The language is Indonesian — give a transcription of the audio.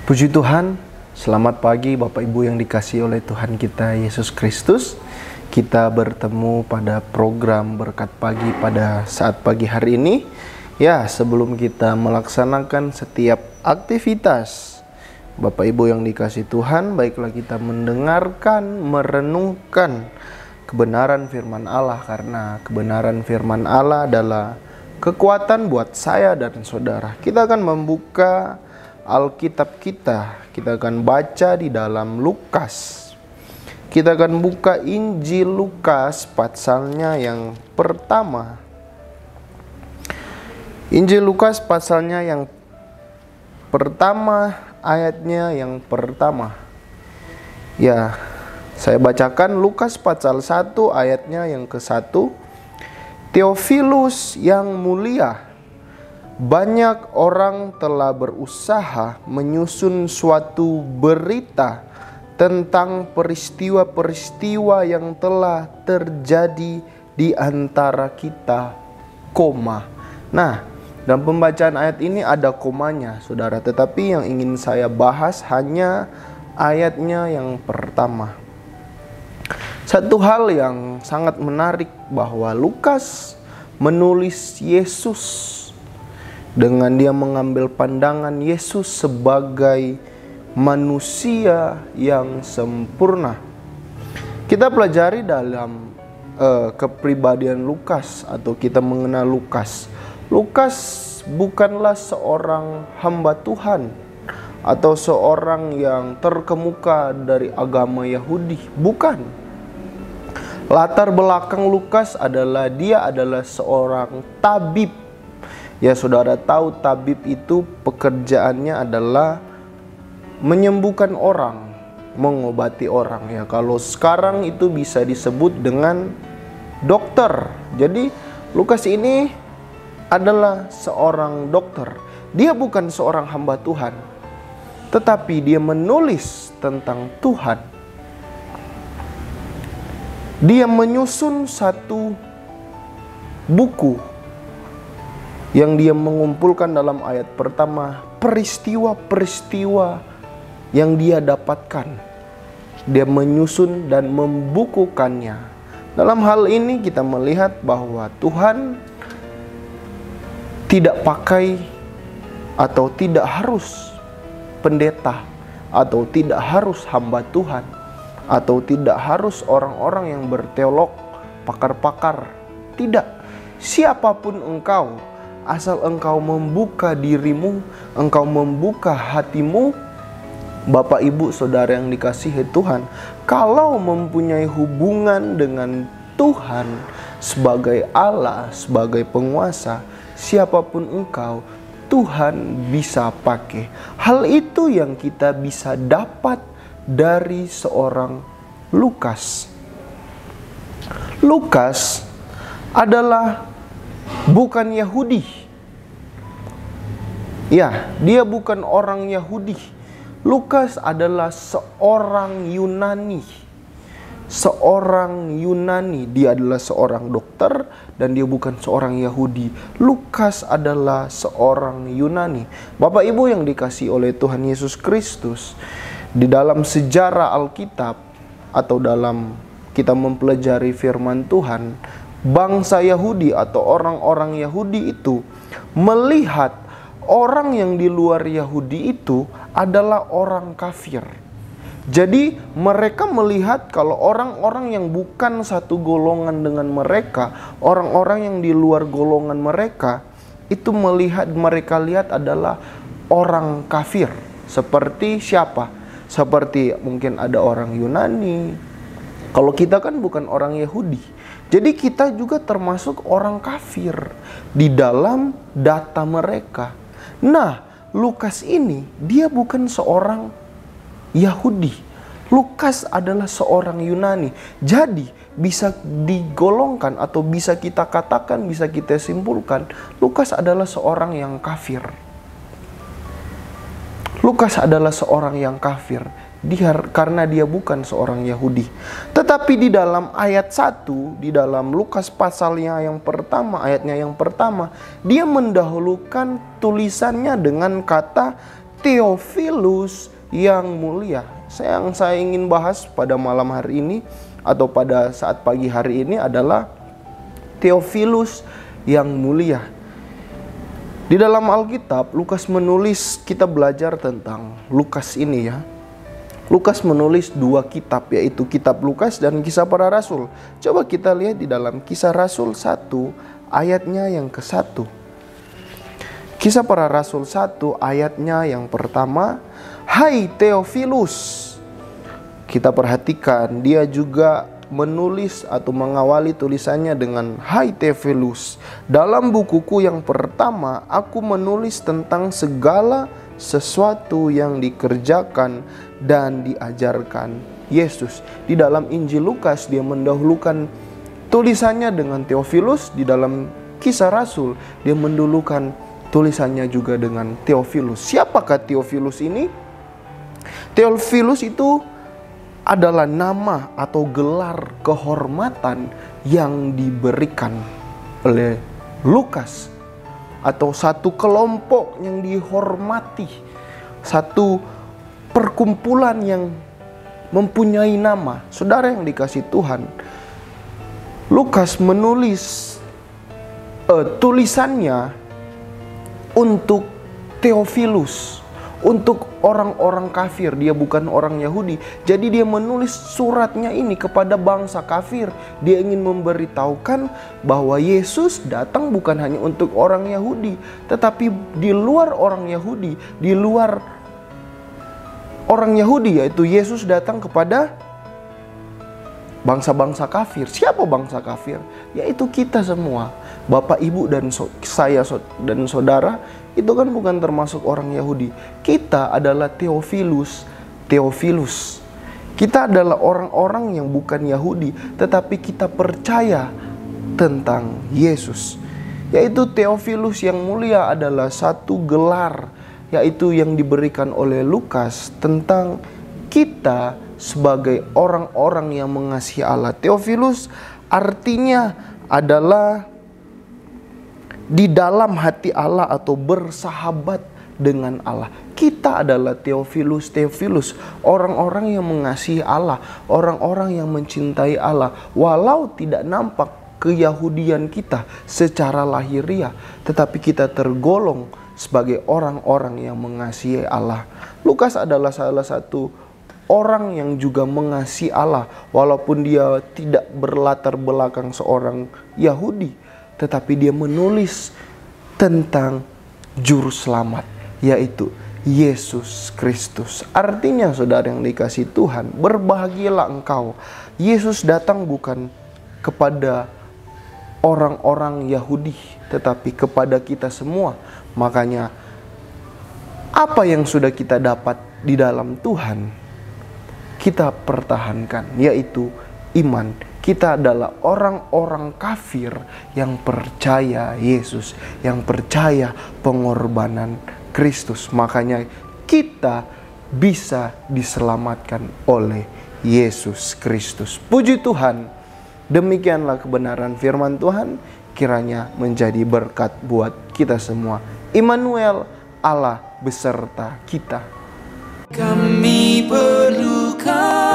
Puji Tuhan, selamat pagi Bapak Ibu yang dikasihi oleh Tuhan kita Yesus Kristus. Kita bertemu pada program Berkat Pagi pada saat pagi hari ini. Ya, sebelum kita melaksanakan setiap aktivitas, Bapak Ibu yang dikasihi Tuhan, baiklah kita mendengarkan, merenungkan kebenaran firman Allah. Karena kebenaran firman Allah adalah kekuatan buat saya dan saudara. Kita akan membuka Alkitab kita akan baca di dalam Lukas. Kita akan buka Injil Lukas pasalnya yang pertama. Injil Lukas pasalnya yang pertama, ayatnya yang pertama. Ya, saya bacakan Lukas pasal 1 ayatnya yang ke-1. Theophilus yang mulia, banyak orang telah berusaha menyusun suatu berita tentang peristiwa-peristiwa yang telah terjadi di antara kita, Nah, dalam pembacaan ayat ini ada komanya, saudara. Tetapi yang ingin saya bahas hanya ayatnya yang pertama. Satu hal yang sangat menarik bahwa Lukas menulis Yesus dengan dia mengambil pandangan Yesus sebagai manusia yang sempurna. Kita pelajari dalam kepribadian Lukas, atau kita mengenal Lukas. Lukas bukanlah seorang hamba Tuhan atau seorang yang terkemuka dari agama Yahudi. Bukan. Latar belakang Lukas adalah dia adalah seorang tabib. Ya, saudara tahu tabib itu pekerjaannya adalah menyembuhkan orang, mengobati orang. Ya, kalau sekarang itu bisa disebut dengan dokter. Jadi Lukas ini adalah seorang dokter. Dia bukan seorang hamba Tuhan, tetapi dia menulis tentang Tuhan. Dia menyusun satu buku yang dia mengumpulkan dalam ayat pertama peristiwa-peristiwa yang dia dapatkan. Dia menyusun dan membukukannya. Dalam hal ini kita melihat bahwa Tuhan tidak pakai atau tidak harus pendeta, atau tidak harus hamba Tuhan, atau tidak harus orang-orang yang berteolog, pakar-pakar. Tidak, siapapun engkau, asal engkau membuka dirimu, engkau membuka hatimu, Bapak Ibu Saudara yang dikasihi Tuhan, kalau mempunyai hubungan dengan Tuhan sebagai Allah, sebagai penguasa, siapapun engkau, Tuhan bisa pakai. Hal itu yang kita bisa dapat dari seorang Lukas. Lukas adalah bukan Yahudi. Ya, dia bukan orang Yahudi. Lukas adalah seorang Yunani. Seorang Yunani. Dia adalah seorang dokter dan dia bukan seorang Yahudi. Lukas adalah seorang Yunani. Bapak Ibu yang dikasihi oleh Tuhan Yesus Kristus, di dalam sejarah Alkitab atau dalam kita mempelajari firman Tuhan, bangsa Yahudi atau orang-orang Yahudi itu melihat orang yang di luar Yahudi itu adalah orang kafir. Jadi mereka melihat kalau orang-orang yang bukan satu golongan dengan mereka, orang-orang yang di luar golongan mereka, itu mereka lihat adalah orang kafir. Seperti siapa? Seperti mungkin ada orang Yunani. Kalau kita kan bukan orang Yahudi, jadi kita juga termasuk orang kafir di dalam data mereka. Nah, Lukas ini dia bukan seorang Yahudi. Lukas adalah seorang Yunani. Jadi bisa digolongkan atau bisa kita katakan, bisa kita simpulkan, Lukas adalah seorang yang kafir. Lukas adalah seorang yang kafir. Karena dia bukan seorang Yahudi. Tetapi di dalam ayat 1, di dalam Lukas pasalnya yang pertama, ayatnya yang pertama, dia mendahulukan tulisannya dengan kata Theophilus yang mulia. Yang saya ingin bahas pada malam hari ini atau pada saat pagi hari ini adalah Theophilus yang mulia. Di dalam Alkitab, Lukas menulis, kita belajar tentang Lukas ini ya. Lukas menulis 2 kitab, yaitu kitab Lukas dan Kisah Para Rasul. Coba kita lihat di dalam Kisah Rasul 1 ayatnya yang ke-1. Kisah Para Rasul 1 ayatnya yang pertama, "Hai Theophilus." Kita perhatikan, dia juga menulis atau mengawali tulisannya dengan "Hai Theophilus, dalam bukuku yang pertama aku menulis tentang segala sesuatu yang dikerjakan dan diajarkan Yesus." Di dalam Injil Lukas dia mendahulukan tulisannya dengan Theophilus, di dalam Kisah Rasul dia mendahulukan tulisannya juga dengan Theophilus. Siapakah Theophilus ini? Theophilus itu adalah nama atau gelar kehormatan yang diberikan oleh Lukas, atau satu kelompok yang dihormati, satu perkumpulan yang mempunyai nama. Saudara yang dikasihi Tuhan, Lukas menulis tulisannya untuk Theophilus, untuk orang-orang kafir. Dia bukan orang Yahudi, jadi dia menulis suratnya ini kepada bangsa kafir. Dia ingin memberitahukan bahwa Yesus datang bukan hanya untuk orang Yahudi, tetapi di luar orang Yahudi, di luar orang Yahudi, yaitu Yesus datang kepada bangsa-bangsa kafir. Siapa bangsa kafir? Yaitu kita semua. Bapak, Ibu, dan saya dan saudara itu kan bukan termasuk orang Yahudi. Kita adalah Theophilus. Kita adalah orang-orang yang bukan Yahudi, tetapi kita percaya tentang Yesus. Yaitu Theophilus yang mulia adalah satu gelar, yaitu yang diberikan oleh Lukas tentang kita sebagai orang-orang yang mengasihi Allah. Theophilus artinya adalah di dalam hati Allah atau bersahabat dengan Allah. Kita adalah Theophilus, orang-orang yang mengasihi Allah, orang-orang yang mencintai Allah. Walau tidak nampak keyahudian kita secara lahiriah, tetapi kita tergolong sebagai orang-orang yang mengasihi Allah. Lukas adalah salah satu orang yang juga mengasihi Allah, walaupun dia tidak berlatar belakang seorang Yahudi, tetapi dia menulis tentang juru selamat, yaitu Yesus Kristus. Artinya saudara yang dikasihi Tuhan, berbahagialah engkau. Yesus datang bukan kepada orang-orang Yahudi, tetapi kepada kita semua. Makanya apa yang sudah kita dapat di dalam Tuhan, kita pertahankan, yaitu iman. Kita adalah orang-orang kafir yang percaya Yesus, yang percaya pengorbanan Kristus. Makanya kita bisa diselamatkan oleh Yesus Kristus. Puji Tuhan, demikianlah kebenaran firman Tuhan, kiranya menjadi berkat buat kita semua. Immanuel, Allah beserta kita. Kami perlukan